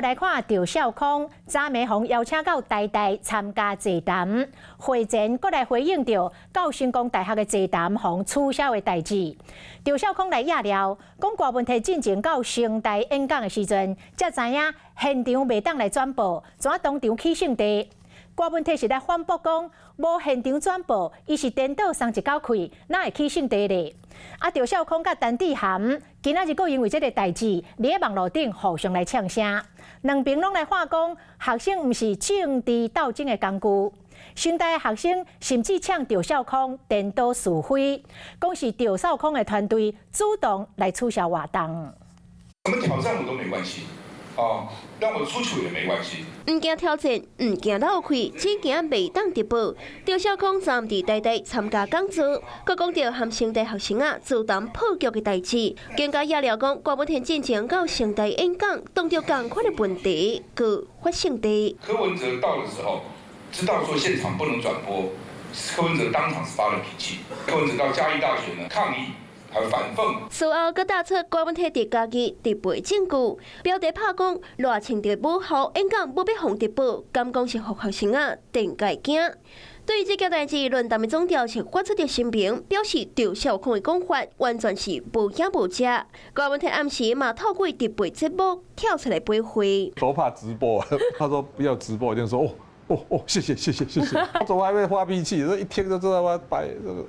来看赵少康、查美宏邀请到台大参加座谈，会前阁来回应到到成功大学的座谈防取消的代志。赵少康来压料，讲大问题进前到成大演讲的时阵，才知影现场袂当来转播，怎当场起性地？大问题是来反驳讲，无现场转播，伊是颠倒送一狗开，哪会起性地咧？赵少康甲陈志涵今仔日阁因为这个代志，伫网络顶互相来呛声，两边拢来话讲，学生毋是政治斗争的工具。成大学生甚至呛赵少康颠倒是非，讲是赵少康的团队主动来取消活动。我们挑战我都没关系。让我出糗也没关系。唔惊挑战，唔惊闹开，只惊袂当直播。赵少康暂伫台大参加讲座，佮讲到和成大学生自动破局的代志，更加也了讲郭文田进前到成大演讲，当着同款的问题，佮发生地。柯文哲到的时候，知道说现场不能转播，柯文哲当场是发了脾气。柯文哲到嘉义大学呢抗议。还反讽，随后佮打出郭文摕伫家己直播证据，标题拍讲热穿着武校演讲不必放直播，敢讲是互学生电解惊。对于这件代志，论坛的总调是发出着声明，表示赵少康的讲法完全是无影无遮。郭文摕暗时嘛透过直播节目跳出来背回，都怕直播，他说不要直播，我就说谢谢，我怎么还会发脾气？这一听就知道我摆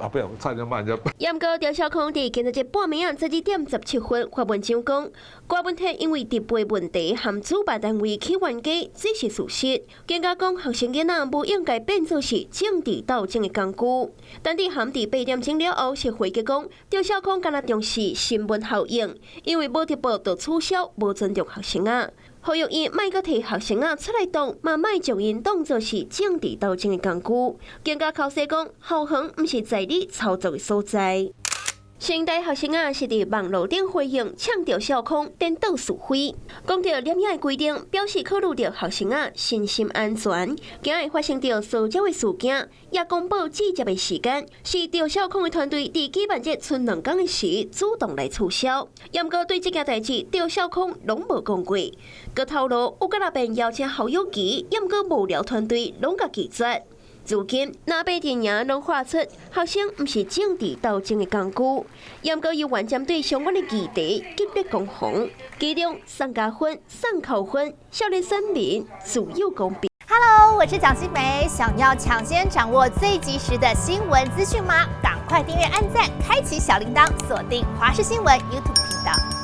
不要差点骂人家。严哥赵少康伫今日这半暝12点17分发文章讲，郭文摕因为直播问题和主办单位起冤家，这是事实。更加讲学生囡仔不应该变作是政治斗争的工具。但伫含伫8点钟了后，是回击讲赵少康敢若重视新闻效应，因为无直播就取消，无尊重学生呼吁伊莫阁摕学生出来动，嘛莫将因当作是政治斗争的工具。更加口说讲，校园毋是在你操作的所在。成大学生是伫网络顶回应，呛赵少康颠倒是非，讲到廉雅的规定，表示考虑到学生身心安全，今日发生到骚扰的事件，也公布记者的时间，是赵少康的团队伫举办这剩2天的时主动来取消。不过对这件代志，赵少康拢无讲过，佮透露有佮那边邀请校友期，不过幕僚团队拢甲拒绝。如今，那边电影拢画出学生毋是政治斗争的工具，也过有完针对相关的议题激烈攻防，其中送加分、送扣分，少年生民自有公平。Hello， 我是蒋欣梅，想要抢先掌握最及时的新闻资讯吗？赶快订阅、按赞、开启小铃铛，锁定华视新闻 YouTube 频道。